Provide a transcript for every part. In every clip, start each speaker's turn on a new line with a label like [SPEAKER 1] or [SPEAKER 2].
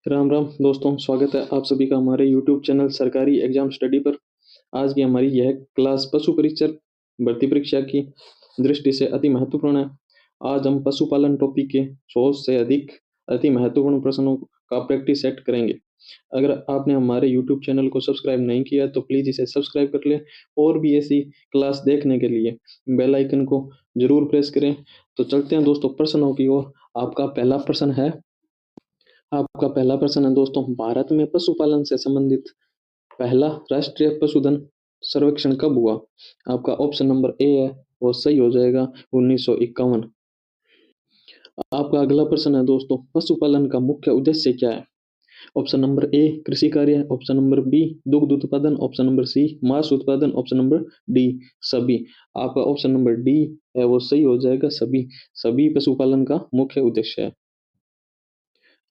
[SPEAKER 1] राम राम दोस्तों, स्वागत है आप सभी का हमारे YouTube चैनल सरकारी एग्जाम स्टडी पर। आज की हमारी यह क्लास पशु परीक्षक भर्ती परीक्षा की दृष्टि से अति महत्वपूर्ण है। आज हम पशुपालन टॉपिक के 100 से अधिक अति महत्वपूर्ण प्रश्नों का प्रैक्टिस सेट करेंगे। अगर आपने हमारे YouTube चैनल को सब्सक्राइब नहीं किया तो प्लीज़ इसे सब्सक्राइब कर लें और भी ऐसी क्लास देखने के लिए बेल आइकन को जरूर प्रेस करें। तो चलते हैं दोस्तों प्रश्नों की ओर। आपका पहला प्रश्न है दोस्तों, भारत में पशुपालन से संबंधित पहला राष्ट्रीय पशुधन सर्वेक्षण कब हुआ? आपका ऑप्शन नंबर ए है वो सही हो जाएगा 1951। आपका अगला प्रश्न है दोस्तों, पशुपालन का मुख्य उद्देश्य क्या है? ऑप्शन नंबर ए कृषि कार्य, ऑप्शन नंबर बी दुग्ध उत्पादन, ऑप्शन नंबर सी मांस उत्पादन, ऑप्शन नंबर डी सभी। आपका ऑप्शन नंबर डी है वो सही हो जाएगा, सभी। सभी पशुपालन का मुख्य उद्देश्य है।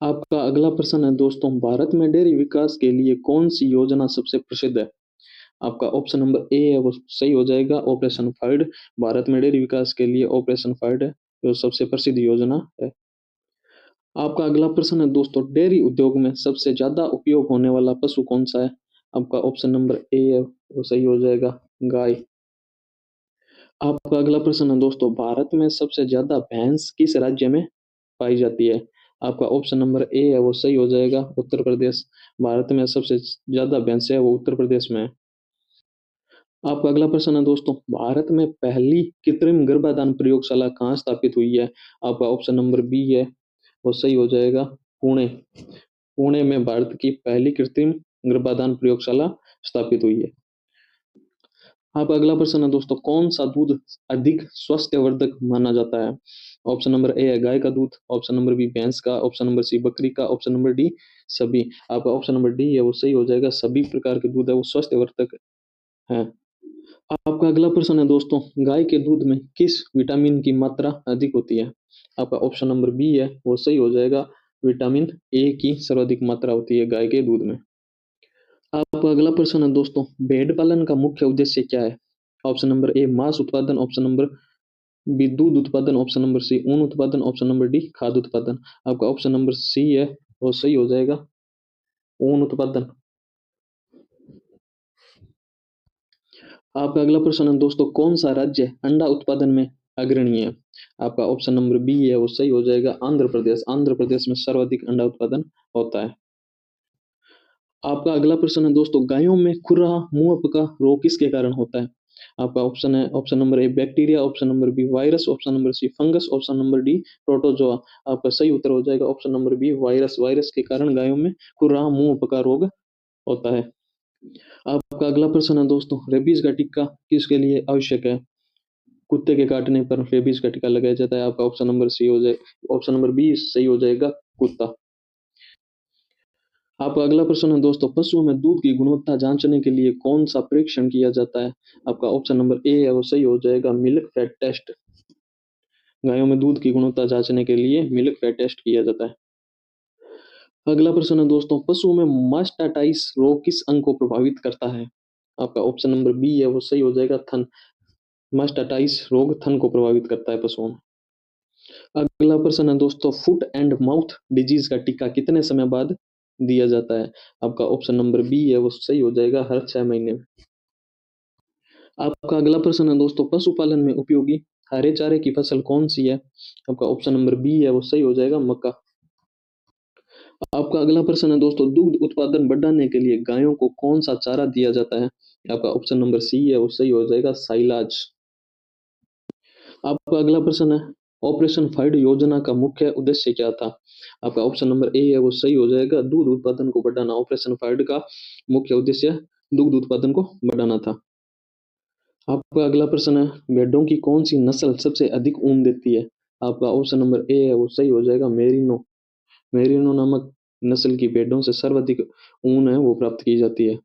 [SPEAKER 1] आपका अगला प्रश्न है दोस्तों, भारत में डेयरी विकास के लिए कौन सी योजना सबसे प्रसिद्ध है? आपका ऑप्शन नंबर ए है वो सही हो जाएगा, ऑपरेशन फ्लड। भारत में डेयरी विकास के लिए ऑपरेशन फ्लड है जो सबसे प्रसिद्ध योजना है। आपका अगला प्रश्न है दोस्तों, डेयरी उद्योग में सबसे ज्यादा उपयोग होने वाला पशु कौन सा है? आपका ऑप्शन नंबर ए है वो सही हो जाएगा, गाय। आपका अगला प्रश्न है दोस्तों, भारत में सबसे ज्यादा भैंस किस राज्य में पाई जाती है? आपका ऑप्शन नंबर ए है वो सही हो जाएगा, उत्तर प्रदेश। भारत में सबसे ज्यादा भैंस है वो उत्तर प्रदेश में है। आपका अगला प्रश्न है दोस्तों, भारत में पहली कृत्रिम गर्भाधान प्रयोगशाला कहाँ स्थापित हुई है? आपका ऑप्शन नंबर बी है वो सही हो जाएगा, पुणे। पुणे में भारत की पहली कृत्रिम गर्भाधान प्रयोगशाला स्थापित हुई है। आपका अगला प्रश्न है दोस्तों, कौन सा दूध अधिक स्वास्थ्यवर्धक माना जाता है? ऑप्शन नंबर ए है गाय का दूध, ऑप्शन नंबर बी भैंस का, ऑप्शन नंबर सी बकरी का, ऑप्शन नंबर डी सभी। आपका ऑप्शन नंबर डी है वो सही हो जाएगा, सभी प्रकार के दूध है वो स्वास्थ्यवर्धक है। आपका अगला प्रश्न है दोस्तों, गाय के दूध में किस विटामिन की मात्रा अधिक होती है? आपका ऑप्शन नंबर बी है वो सही हो जाएगा, विटामिन ए की सर्वाधिक मात्रा होती है गाय के दूध में। आपका अगला प्रश्न है दोस्तों, भेड़ पालन का मुख्य उद्देश्य क्या है? ऑप्शन नंबर ए मांस उत्पादन, ऑप्शन नंबर बी दूध उत्पादन, ऑप्शन नंबर सी ऊन उत्पादन, ऑप्शन नंबर डी खाद्य उत्पादन। आपका ऑप्शन नंबर सी है वो सही हो जाएगा, ऊन उत्पादन। आपका अगला प्रश्न है दोस्तों, कौन सा राज्य अंडा उत्पादन में अग्रणी है? आपका ऑप्शन नंबर बी है वो सही हो जाएगा, आंध्र प्रदेश। आंध्र प्रदेश में सर्वाधिक अंडा उत्पादन होता है। आपका अगला प्रश्न है दोस्तों, गायों में खुरहा मुंह पका रोग किसके कारण होता है? आपका ऑप्शन है option number A bacteria, option number B virus, option number C fungus, option number D protozoa. आपका सही उत्तर हो जाएगा option number B virus. Virus के कारण गायों में खुरहा मुंह पका रोग होता है। आपका अगला प्रश्न है दोस्तों, रेबीज का टीका किसके लिए आवश्यक है? कुत्ते के काटने पर रेबीज का टीका लगाया जाता है। आपका ऑप्शन नंबर सी हो जाए, ऑप्शन नंबर बी सही हो जाएगा, कुत्ता। आपका अगला प्रश्न है दोस्तों, पशुओं में दूध की गुणवत्ता जांचने के लिए कौन सा परीक्षण किया जाता है? आपका ऑप्शन नंबर ए है वो सही हो जाएगा, मिल्क फैट टेस्ट। गायों में दूध की गुणवत्ता जांचने के लिए मिल्क फैट टेस्ट किया जाता है। अगला प्रश्न है दोस्तों, पशुओं में मास्टाइटिस रोग किस अंग को प्रभावित करता है? आपका ऑप्शन नंबर बी है वो सही हो जाएगा, थन। मास्टाइटिस रोग थन को प्रभावित करता है पशुओं में। अगला प्रश्न है दोस्तों, फुट एंड माउथ डिजीज का टीका कितने समय बाद दिया जाता है? आपका ऑप्शन नंबर बी है वो सही हो जाएगा, हर 6 महीने में। आपका अगला प्रश्न है दोस्तों, पशुपालन में उपयोगी हरे चारे की फसल कौन सी है? आपका ऑप्शन नंबर बी है वो सही हो जाएगा, मक्का। आपका अगला प्रश्न है दोस्तों, दुग्ध उत्पादन बढ़ाने के लिए गायों को कौन सा चारा दिया जाता है? आपका ऑप्शन नंबर सी है वो सही हो जाएगा, साइलाज। आपका अगला प्रश्न है, ऑपरेशन फ्लड योजना का मुख्य उद्देश्य क्या था? आपका ऑप्शन नंबर ए है वो सही हो जाएगा, दूध उत्पादन को बढ़ाना। ऑपरेशन फ्लड का मुख्य उद्देश्य दुग्ध उत्पादन को बढ़ाना था। आपका अगला प्रश्न है, भेड़ों की कौन सी नस्ल सबसे अधिक ऊन देती है? आपका ऑप्शन नंबर ए है वो सही हो जाएगा, मेरिनो। मेरिनो नामक नस्ल की भेड़ों से सर्वाधिक ऊन है वो प्राप्त की जाती है।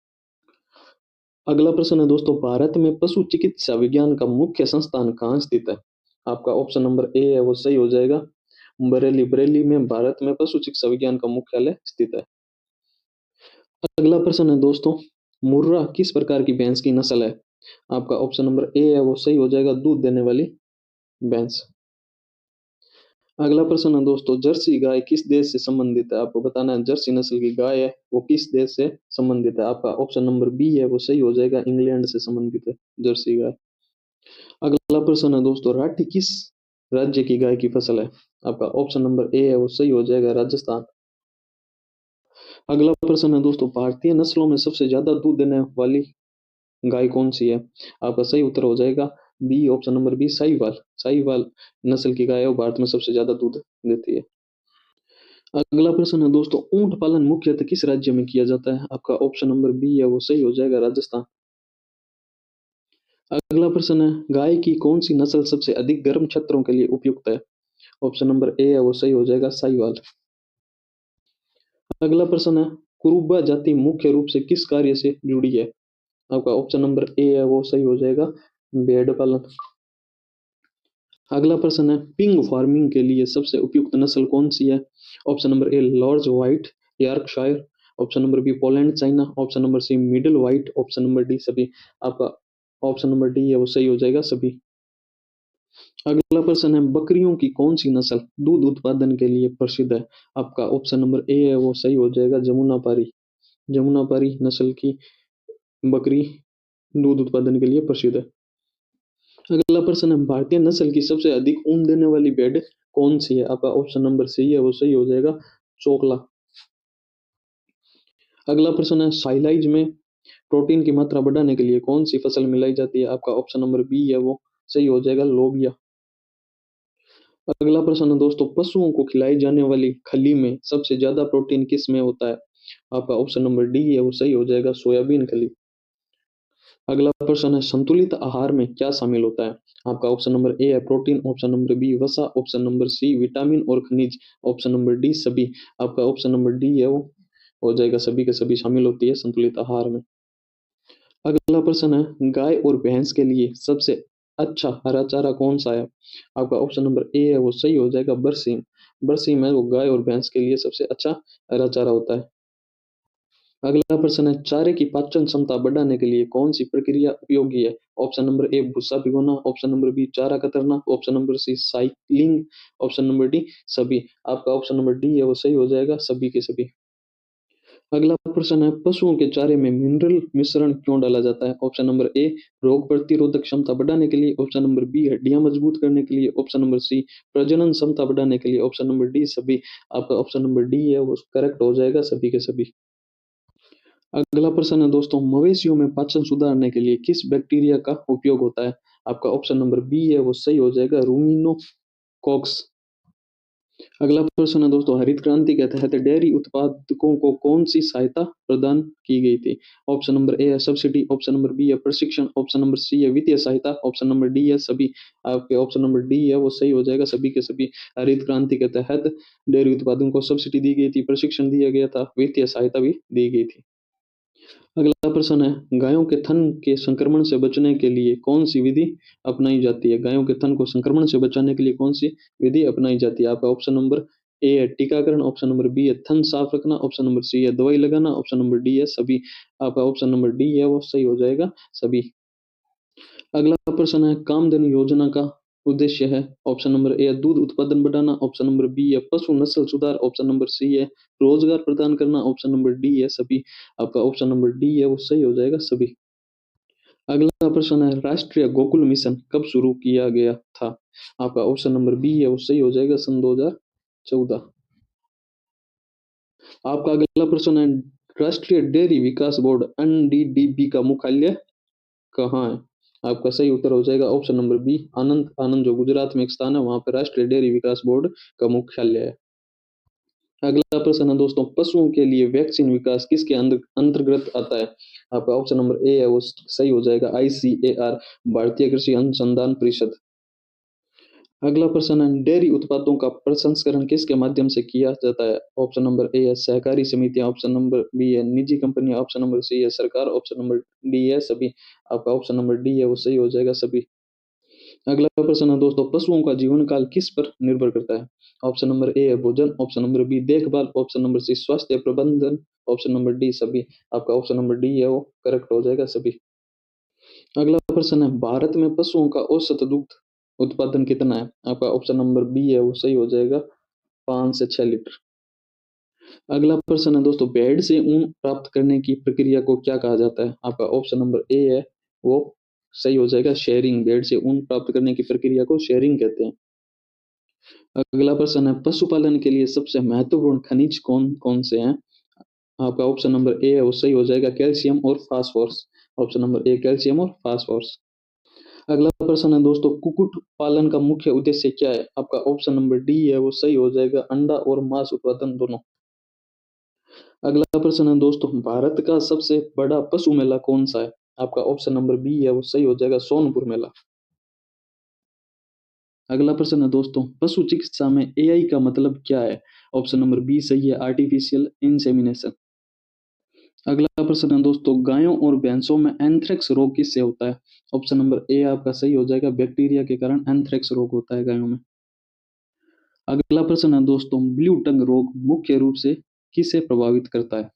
[SPEAKER 1] अगला प्रश्न है दोस्तों, भारत में पशु चिकित्सा विज्ञान का मुख्य संस्थान कहाँ स्थित है? आपका ऑप्शन नंबर ए है वो सही हो जाएगा, बरेली। बरेली में भारत में पशु चिकित्सा विज्ञान का मुख्यालय स्थित है। अगला प्रश्न है दोस्तों, मुर्रा किस प्रकार की भैंस की नस्ल है? आपका ऑप्शन नंबर ए है वो सही हो जाएगा, दूध देने वाली भैंस। अगला प्रश्न है दोस्तों, जर्सी गाय किस देश से संबंधित है? आपको बताना है जर्सी नस्ल की गाय है वो किस देश से संबंधित है। आपका ऑप्शन नंबर बी है वो सही हो जाएगा, इंग्लैंड से संबंधित है जर्सी गाय। अगला प्रश्न है दोस्तों, राठी किस राज्य की गाय की फसल है? आपका ऑप्शन नंबर ए है वो सही हो जाएगा, राजस्थान। अगला प्रश्न है दोस्तों, भारतीय नस्लों में सबसे ज्यादा दूध देने वाली गाय कौन सी है? आपका सही उत्तर हो जाएगा B, option number B, Sahiwal. Sahiwal नस्ल की गाय है वो भारत में सबसे ज्यादा दूध देती है। अगला प्रश्न है दोस्तों, ऊंट पालन मुख्यतः किस राज्य में किया जाता है? आपका ऑप्शन नंबर बी है वो सही हो जाएगा, राजस्थान। अगला प्रश्न है, गाय की कौन सी नस्ल सबसे अधिक गर्म क्षेत्रों के लिए उपयुक्त है? ऑप्शन नंबर ए है वो सही हो जाएगा, साहिवाल। अगला प्रश्न है, कुरुबा जाति मुख्य रूप से किस कार्य से जुड़ी है? आपका ऑप्शन नंबर ए है वो सही हो जाएगा, भेड़ पालन। अगला प्रश्न है, पिग फार्मिंग के लिए सबसे उपयुक्त नस्ल कौन सी है? Option number A large white Yorkshire, option number B Poland China, option number C middle white, option number D सभी। आपका ऑप्शन नंबर डी है वो सही हो जाएगा, सभी। अगला प्रश्न है, बकरियों की कौन सी नस्ल दूध उत्पादन के लिए प्रसिद्ध है? आपका ऑप्शन नंबर ए है वो सही हो जाएगा, जमुनापारी। जमुनापारी नस्ल की बकरी दूध उत्पादन के लिए प्रसिद्ध है। अगला प्रश्न है, भारतीय नस्ल की सबसे अधिक ऊन देने वाली भेड़ कौन सी है? आपका ऑप्शन नंबर सी है वो सही हो जाएगा, चोकला। अगला प्रश्न है, साइलाइज में प्रोटीन की मात्रा बढ़ाने के लिए कौन सी फसल मिलाई जाती है? आपका ऑप्शन नंबर बी है वो सही हो जाएगा, लोबिया। अगला प्रश्न है दोस्तों, पशुओं को खिलाई जाने वाली खली में सबसे ज्यादा प्रोटीन किस में होता है? आपका ऑप्शन नंबर डी है वो सही हो जाएगा, सोयाबीन खली। अगला प्रश्न है, संतुलित आहार में क्या शामिल होता है? आपका ऑप्शन नंबर ए है प्रोटीन, ऑप्शन नंबर बी वसा, ऑप्शन नंबर सी विटामिन और खनिज, ऑप्शन नंबर डी सभी। आपका ऑप्शन नंबर डी है वो हो जाएगा, सभी के सभी शामिल होती है संतुलित आहार में। अगला प्रश्न है, गाय और भैंस के लिए सबसे अच्छा हरा चारा कौन सा है? आपका ऑप्शन नंबर ए है वो सही हो जाएगा, बरसीम। बरसीम है वो गाय और भैंस के लिए सबसे अच्छा हरा चारा होता है। अगला प्रश्न है, चारे की पाचन क्षमता बढ़ाने के लिए कौन सी प्रक्रिया उपयोगी है? ऑप्शन नंबर ए भूसा भिगोना, ऑप्शन नंबर बी चारा कतरना, option number C cycling, option number D सभी। आपका ऑप्शन नंबर डी है वो सही हो जाएगा, सभी के सभी। अगला प्रश्न है, पशुओं के चारे में मिनरल मिश्रण क्यों डाला जाता है? ऑप्शन नंबर ए रोग प्रतिरोधक क्षमता बढ़ाने के लिए, ऑप्शन नंबर बी हड्डियां मजबूत करने के लिए, ऑप्शन नंबर सी प्रजनन क्षमता बढ़ाने के लिए, ऑप्शन नंबर डी सभी। आपका ऑप्शन नंबर डी है वो करेक्ट हो जाएगा, सभी के सभी। अगला प्रश्न है दोस्तों, मवेशियों में पाचन सुधारने के लिए किस बैक्टीरिया का उपयोग होता है? आपका ऑप्शन नंबर बी है वो सही हो जाएगा, रूमिनोकॉक्स। अगला प्रश्न है दोस्तों, हरित क्रांति के तहत डेयरी उत्पादकों को कौन सी सहायता प्रदान की गई थी? ऑप्शन नंबर ए है सब्सिडी, ऑप्शन नंबर बी है प्रशिक्षण, ऑप्शन नंबर सी है वित्तीय सहायता, ऑप्शन नंबर डी है सभी। आपके ऑप्शन नंबर डी है वो सही हो जाएगा, सभी के सभी। हरित क्रांति के तहत डेयरी उत्पादकों को सब्सिडी दी गई थी, प्रशिक्षण दिया गया था, वित्तीय सहायता भी दी गई थी। अगला प्रश्न है, गायों के थन के संक्रमण से बचने के लिए कौन सी विधि अपनाई जाती है? गायों के थन को संक्रमण से बचाने के लिए कौन सी विधि अपनाई जाती है? आपका ऑप्शन नंबर ए है टीकाकरण, ऑप्शन नंबर बी है थन साफ रखना, ऑप्शन नंबर सी है दवाई लगाना, ऑप्शन नंबर डी है सभी। आपका ऑप्शन नंबर डी है वो सही हो जाएगा, सभी। अगला प्रश्न है, कामधेनु योजना का उद्देश्य है? ऑप्शन नंबर ए है दूध उत्पादन बढ़ाना, ऑप्शन नंबर बी है पशु नस्ल सुधार, ऑप्शन नंबर सी है रोजगार प्रदान करना, ऑप्शन नंबर डी है सभी। आपका ऑप्शन नंबर डी है वो सही हो जाएगा, सभी। अगला प्रश्न है, राष्ट्रीय गोकुल मिशन कब शुरू किया गया था? आपका ऑप्शन नंबर बी है वो सही हो जाएगा, सन 2014। आपका अगला प्रश्न है, राष्ट्रीय डेयरी विकास बोर्ड एनडीडीबी का मुख्यालय कहाँ है? आपका सही उत्तर हो जाएगा ऑप्शन नंबर बी, आनंद। आनंद जो गुजरात में एक स्थान है, वहां पर राष्ट्रीय डेयरी विकास बोर्ड का मुख्यालय है। अगला प्रश्न है दोस्तों, पशुओं के लिए वैक्सीन विकास किसके अंतर्गत आता है? आपका ऑप्शन नंबर ए है वो सही हो जाएगा, आईसीएआर, भारतीय कृषि अनुसंधान परिषद। अगला प्रश्न है, डेयरी उत्पादों का प्रसंस्करण किसके माध्यम से किया जाता है? ऑप्शन नंबर ए है सहकारी समितियां, ऑप्शन नंबर बी है निजी कंपनियां, ऑप्शन नंबर सी है सरकार, ऑप्शन नंबर डी है सभी। आपका ऑप्शन नंबर डी है वो सही हो जाएगा, सभी। अगला प्रश्न है दोस्तों, पशुओं का जीवन काल किस पर निर्भर करता है? ऑप्शन नंबर ए है भोजन, ऑप्शन नंबर बी देखभाल, ऑप्शन नंबर सी स्वास्थ्य प्रबंधन, ऑप्शन नंबर डी सभी। आपका ऑप्शन नंबर डी है वो करेक्ट हो जाएगा, सभी। अगला प्रश्न है, भारत में पशुओं का औसत दुग्ध उत्पादन कितना है? आपका ऑप्शन नंबर बी है वो सही हो जाएगा, 5 से 6 लीटर। अगला प्रश्न है दोस्तों, भेड़ से ऊन प्राप्त करने की प्रक्रिया को क्या कहा जाता है? आपका ऑप्शन नंबर ए है वो सही हो जाएगा, शेयरिंग। भेड़ से ऊन प्राप्त करने की प्रक्रिया को शेयरिंग कहते हैं। अगला प्रश्न है, पशुपालन के लिए सबसे महत्वपूर्ण खनिज कौन कौन से हैं? आपका ऑप्शन नंबर ए है वो सही हो जाएगा, कैल्शियम और फास्फोरस। ऑप्शन नंबर ए कैल्शियम और फास्फोरस। अगला प्रश्न है दोस्तों, कुक्कुट पालन का मुख्य उद्देश्य क्या है? आपका ऑप्शन नंबर डी है वो सही हो जाएगा, अंडा और मांस उत्पादन दोनों। अगला प्रश्न है दोस्तों, भारत का सबसे बड़ा पशु मेला कौन सा है? आपका ऑप्शन नंबर बी है वो सही हो जाएगा, सोनपुर मेला। अगला प्रश्न है दोस्तों, पशु चिकित्सा में एआई का मतलब क्या है? ऑप्शन नंबर बी सही है, आर्टिफिशियल इंसेमिनेशन। अगला प्रश्न है दोस्तों, गायों और भैंसों में एंथ्रेक्स रोग किससे होता है? ऑप्शन नंबर ए आपका सही हो जाएगा, बैक्टीरिया के कारण एंथ्रेक्स रोग होता है गायों में। अगला प्रश्न है दोस्तों, ब्लू टंग रोग मुख्य रूप से किसे प्रभावित करता है?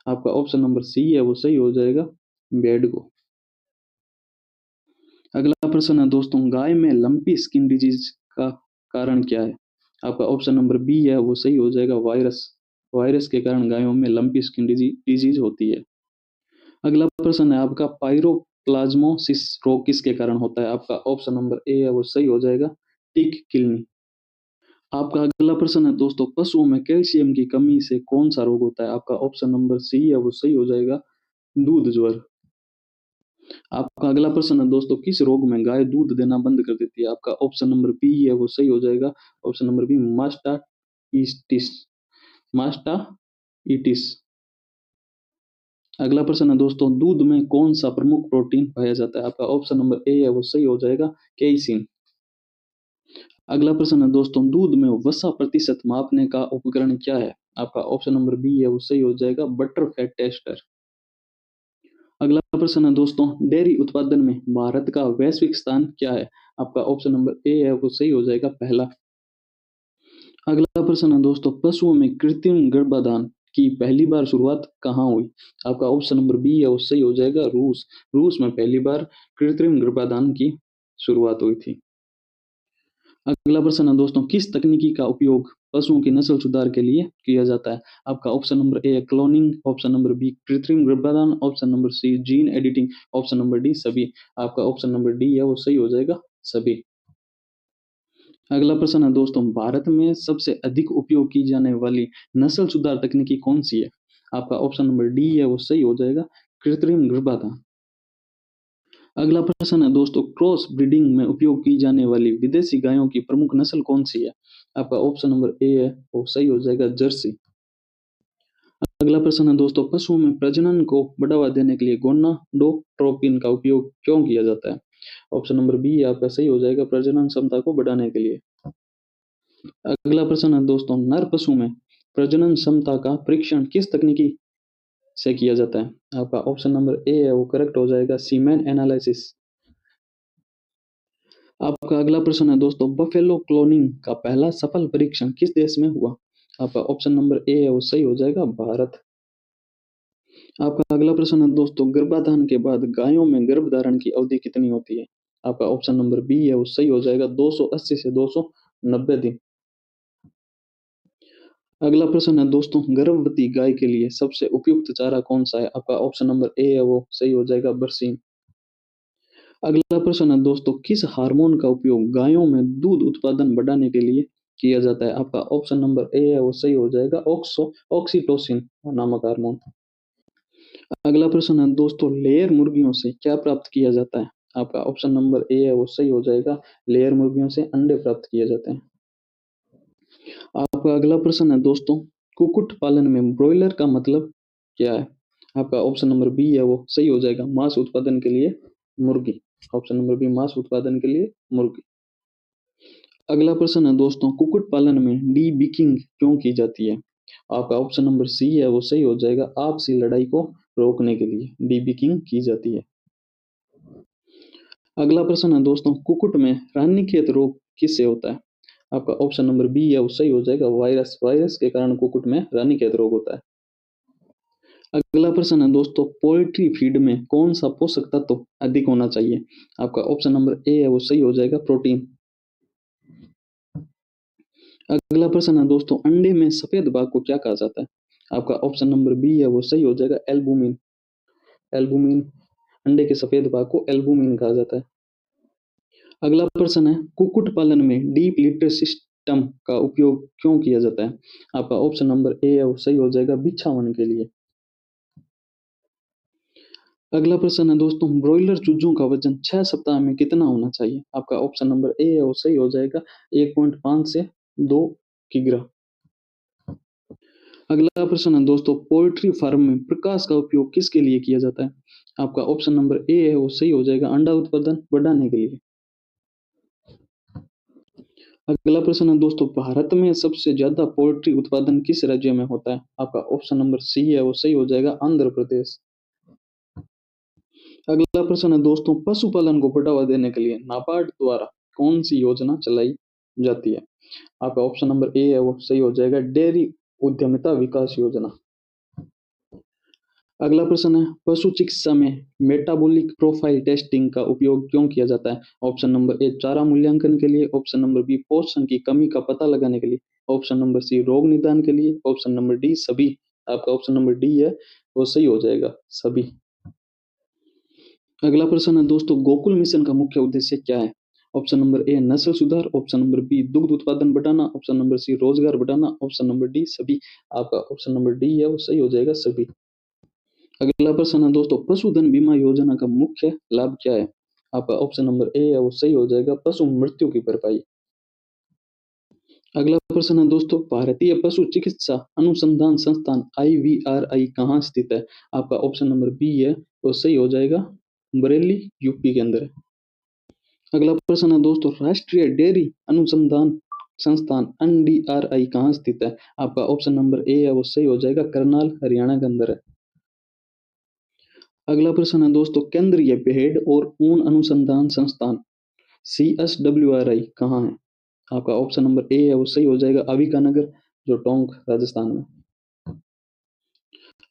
[SPEAKER 1] आपका ऑप्शन नंबर सी है वो सही हो जाएगा, भेड़ को। अगला प्रश्न है दोस्तों, गाय में लंपी स्किन डिजीज का कारण क्या है? आपका ऑप्शन नंबर बी है वो सही हो जाएगा, वायरस। वायरस के कारण गायों में लंपी स्किन डिजीज होती है। अगला प्रश्न है आपका, पायरोप्लाज्मोसिस रोग किसके कारण होता है? आपका ऑप्शन नंबर ए है वो सही हो जाएगा, टिक किलनी। आपका अगला प्रश्न है दोस्तों, पशुओं में कैल्शियम की कमी से कौन सा रोग होता है? आपका ऑप्शन नंबर सी है वो सही हो जाएगा, दूध ज्वर। आपका अगला प्रश्न है दोस्तों, किस रोग में गाय दूध देना बंद कर देती है? आपका ऑप्शन नंबर बी है वो सही हो जाएगा, option number B, mastitis. Mastitis. अगला प्रश्न है दोस्तों, दूध में कौन सा प्रमुख प्रोटीन पाया जाता है? आपका ऑप्शन नंबर ए है वो सही हो जाएगा, केइसिन। अगला प्रश्न है दोस्तों, दूध में वसा प्रतिशत मापने का उपकरण क्या है? आपका ऑप्शन नंबर बी है वो सही हो जाएगा, बटर फैट टेस्टर। अगला प्रश्न है दोस्तों, डेयरी उत्पादन में भारत का वैश्विक स्थान क्या है? आपका ऑप्शन नंबर ए है वो सही हो जाएगा, पहला। अगला प्रश्न है दोस्तों, पशुओं में कृत्रिम गर्भाधान की पहली बार शुरुआत कहाँ हुई? आपका ऑप्शन नंबर बी है वो सही हो जाएगा, रूस। रूस में पहली बार कृत्रिम गर्भाधान की शुरुआत हुई थी। अगला प्रश्न है दोस्तों, किस तकनीकी का उपयोग पशुओं की नस्ल सुधार के लिए किया जाता है? आपका option number A cloning, option number B कृत्रिम गर्भाधान, option number C gene editing, option number D सभी। आपका ऑप्शन नंबर डी है वो सही हो जाएगा, सभी। अगला प्रश्न है दोस्तों, भारत में सबसे अधिक उपयोग की जाने वाली नस्ल सुधार तकनीकी कौन सी है? आपका ऑप्शन नंबर डी है वो सही हो जाएगा, कृत्रिम गर्भाधान। अगला प्रश्न है दोस्तों, क्रॉस ब्रीडिंग में उपयोग की जाने वाली विदेशी गायों की प्रमुख नस्ल कौन सी है? आपका ऑप्शन नंबर ए है वो सही हो जाएगा, जर्सी। अगला प्रश्न है दोस्तों, पशुओं में प्रजनन को बढ़ावा देने के लिए गोनाडोट्रोपिन का उपयोग क्यों किया जाता है? ऑप्शन नंबर बी आपका सही हो जाएगा, प्रजनन क्षमता को बढ़ाने के लिए। अगला प्रश्न है दोस्तों, नर पशु में प्रजनन क्षमता का परीक्षण किस तकनीकी से किया जाता है? आपका ऑप्शन नंबर ए है वो करेक्ट हो जाएगा, सीमेन एनालिसिस। आपका अगला प्रश्न है दोस्तों, बफेलो क्लोनिंग का पहला सफल परीक्षण किस देश में हुआ? आपका ऑप्शन नंबर ए है वो सही हो जाएगा, भारत। आपका अगला प्रश्न है दोस्तों, गर्भाधान के बाद गायों में गर्भधारण की अवधि कितनी होती है? आपका ऑप्शन नंबर बी है वो सही हो जाएगा, 280 से 290 दिन। अगला प्रश्न है दोस्तों, गर्भवती गाय के लिए सबसे उपयुक्त चारा कौन सा है? आपका ऑप्शन नंबर ए है वो सही हो जाएगा, बरसीम। अगला प्रश्न है दोस्तों, किस हार्मोन का उपयोग गायों में दूध उत्पादन बढ़ाने के लिए किया जाता है? आपका ऑप्शन नंबर ए है वो सही हो जाएगा, ऑक्सीटोसिन नामक हार्मोन। अगला प्रश्न है दोस्तों, लेयर मुर्गियों से क्या प्राप्त किया जाता है? आपका ऑप्शन नंबर ए है वो सही हो जाएगा, लेयर मुर्गियों से अंडे प्राप्त किए जाते हैं। आपका अगला प्रश्न है दोस्तों, कुक्कुट पालन में ब्रॉयलर का मतलब क्या है? आपका ऑप्शन नंबर बी है वो सही हो जाएगा, मांस उत्पादन के लिए मुर्गी। ऑप्शन नंबर बी, मांस उत्पादन के लिए मुर्गी। अगला प्रश्न है दोस्तों, कुक्कुट पालन में डी बिकिंग क्यों की जाती है? आपका ऑप्शन नंबर सी है वो सही हो जाएगा, आपसी लड़ाई को रोकने के लिए डी बिकिंग की जाती है। अगला प्रश्न है दोस्तों, कुक्कुट में रानीखेत रोग किससे होता है? आपका ऑप्शन नंबर बी है वो सही हो जाएगा, वायरस। वायरस के कारण कुक्कुट में रानीखेत रोग होता है। अगला प्रश्न है दोस्तों, पोल्ट्री फीड में कौन सा पोषक तत्व अधिक होना चाहिए? आपका ऑप्शन नंबर ए है वो सही हो जाएगा, प्रोटीन। अगला प्रश्न है दोस्तों, अंडे में सफेद भाग को क्या कहा जाता है? आपका ऑप्शन नंबर बी है वो सही हो जाएगा, एल्बुमिन। एल्बुमिन, अंडे के सफेद भाग को एल्बुमिन कहा जाता है। अगला प्रश्न है, कुक्कुट पालन में डीप लिटर सिस्टम का उपयोग क्यों किया जाता है? आपका ऑप्शन नंबर ए है वो सही हो जाएगा, बिछावन के लिए। अगला प्रश्न है दोस्तों, ब्रॉयलर चूजों का वजन 6 सप्ताह में कितना होना चाहिए? आपका ऑप्शन नंबर ए है वो सही हो जाएगा, 1.5 से 2 किग्रा। अगला प्रश्न है दोस्तों, पोल्ट्री फार्म में प्रकाश का उपयोग किसके लिए किया जाता है? आपका ऑप्शन नंबर ए है वो सही हो जाएगा, अंडा उत्पादन बढ़ाने के लिए। अगला प्रश्न है दोस्तों, भारत में सबसे ज्यादा पोल्ट्री उत्पादन किस राज्य में होता है? आपका ऑप्शन नंबर सी है वो सही हो जाएगा, आंध्र प्रदेश। अगला प्रश्न है दोस्तों, पशुपालन को बढ़ावा देने के लिए नाबार्ड द्वारा कौन सी योजना चलाई जाती है? आपका ऑप्शन नंबर ए है वो सही हो जाएगा, डेयरी उद्यमिता विकास योजना। अगला प्रश्न है, पशु चिकित्सा में मेटाबॉलिक प्रोफाइल टेस्टिंग का उपयोग क्यों किया जाता है? ऑप्शन नंबर ए चारा मूल्यांकन के लिए, ऑप्शन नंबर बी पोषण की कमी का पता लगाने के लिए, ऑप्शन नंबर सी रोग निदान के लिए, ऑप्शन नंबर डी सभी। आपका ऑप्शन नंबर डी है वो सही हो जाएगा, सभी। अगला प्रश्न है दोस्तों, गोकुल मिशन का मुख्य उद्देश्य क्या है? ऑप्शन नंबर ए नस्ल सुधार, ऑप्शन नंबर बी दुग्ध उत्पादन बढ़ाना, ऑप्शन नंबर सी रोजगार बढ़ाना, ऑप्शन नंबर डी सभी। आपका ऑप्शन नंबर डी है वो सही हो जाएगा, सभी। अगला प्रश्न है दोस्तों, पशुधन बीमा योजना का मुख्य लाभ क्या है? आपका ऑप्शन नंबर ए है वो सही हो जाएगा, पशु मृत्यु की भरपाई। अगला प्रश्न है दोस्तों, भारतीय पशु चिकित्सा अनुसंधान संस्थान IVRI कहाँ स्थित है? आपका ऑप्शन नंबर बी है वो सही हो जाएगा, बरेली यूपी के अंदर है। अगला प्रश्न है दोस्तों, राष्ट्रीय डेयरी अनुसंधान संस्थान NDRI कहाँ स्थित है? आपका ऑप्शन नंबर ए है वो सही हो जाएगा, करनाल हरियाणा के अंदर है। अगला प्रश्न है दोस्तों, केंद्रीय भेड़ और ऊन अनुसंधान संस्थान CSWRI कहाँ है? आपका ऑप्शन नंबर ए है वो सही हो जाएगा, अविकानगर, जो टोंक राजस्थान में।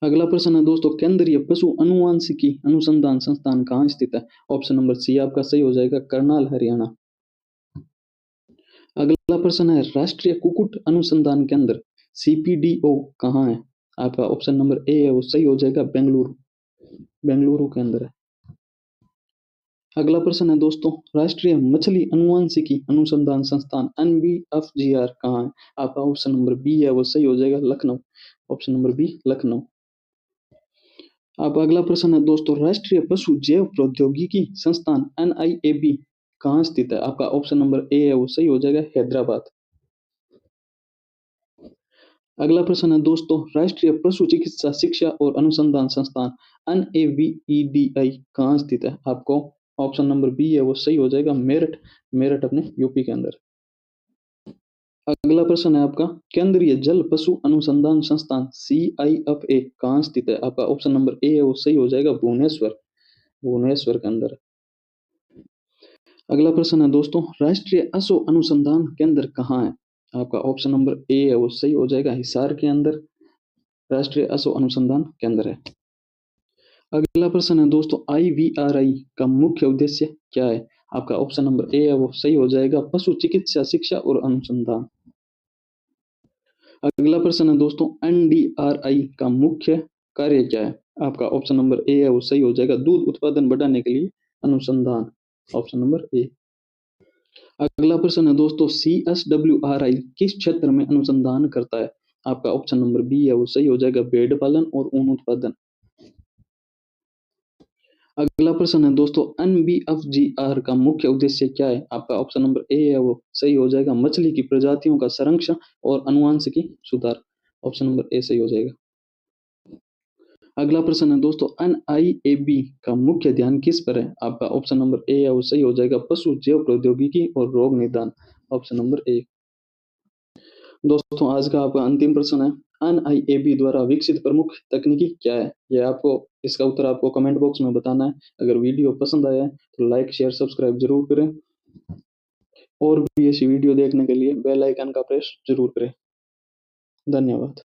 [SPEAKER 1] अगला प्रश्न है दोस्तों, केंद्रीय पशु अनुवांशिकी अनुसंधान संस्थान कहाँ स्थित है? ऑप्शन नंबर सी आपका सही हो जाएगा, करनाल हरियाणा। अगला प्रश्न है, राष्ट्रीय कुक्कुट अनुसंधान केंद्र CPDO कहाँ है? आपका ऑप्शन नंबर ए है वो सही हो जाएगा, बेंगलुरु, बेंगलुरु के अंदर है। अगला प्रश्न है दोस्तों, राष्ट्रीय मछली अनुवांशिकी अनुसंधान संस्थान NBFGR कहाँ है? आपका ऑप्शन नंबर बी है वो सही हो जाएगा, Lucknow, option number B Lucknow. अब अगला प्रश्न है दोस्तों, राष्ट्रीय पशु जैव प्रौद्योगिकी संस्थान NIAB कहाँ स्थित है? आपका ऑप्शन नंबर ए है वो सही हो जाएगा, हैदराबाद। अगला प्रश्न है दोस्तों, राष्ट्रीय पशु चिकित्सा शिक्षा और अनुसंधान संस्थान NAVEDI कहाँ स्थित है? आपको ऑप्शन नंबर बी है वो सही हो जाएगा, मेरठ, मेरठ अपने यूपी के अंदर। अगला प्रश्न है आपका, केंद्रीय जल पशु अनुसंधान संस्थान CIFA कहाँ स्थित है? आपका ऑप्शन नंबर ए है वो सही हो जाएगा, भुवनेश्वर, भुवनेश्वर के अंदर। अगला प्रश्न है दोस्तों, राष्ट्रीय अश्व अनुसंधान केंद्र कहाँ है? आपका ऑप्शन नंबर ए है वो सही हो जाएगा, हिसार के अंदर राष्ट्रीय अश्व अनुसंधान केंद्र है। अगला प्रश्न है दोस्तों, IVRI का मुख्य उद्देश्य क्या है? आपका ऑप्शन नंबर ए है वो सही हो जाएगा, पशु चिकित्सा शिक्षा और अनुसंधान। अगला प्रश्न है दोस्तों, NDRI का मुख्य कार्य क्या है? आपका ऑप्शन नंबर ए है वो सही हो जाएगा, दूध उत्पादन बढ़ाने के लिए अनुसंधान, ऑप्शन नंबर ए। अगला प्रश्न है दोस्तों, CSWRI किस क्षेत्र में अनुसंधान करता है? आपका ऑप्शन नंबर बी है वो सही हो जाएगा, भेड़ पालन और ऊन उत्पादन। अगला प्रश्न है दोस्तों, NBFGR का मुख्य उद्देश्य क्या है? आपका ऑप्शन नंबर ए है वो सही हो जाएगा, मछली की प्रजातियों का संरक्षण और अनुवांशिकी सुधार, ऑप्शन नंबर ए सही हो जाएगा। अगला प्रश्न है दोस्तों, NIAB का मुख्य ध्यान किस पर है? आपका ऑप्शन नंबर ए है वो सही हो जाएगा, पशु जैव प्रौद्योगिकी और रोग निदान, ऑप्शन नंबर ए। दोस्तों आज का आपका अंतिम प्रश्न है, NIAB द्वारा विकसित प्रमुख तकनीकी क्या है? ये आपको, इसका उत्तर आपको कमेंट बॉक्स में बताना है। अगर वीडियो पसंद आया है तो लाइक शेयर सब्सक्राइब जरूर करें, और भी ऐसी वीडियो देखने के लिए बेल आइकन का प्रेस जरूर करें। धन्यवाद।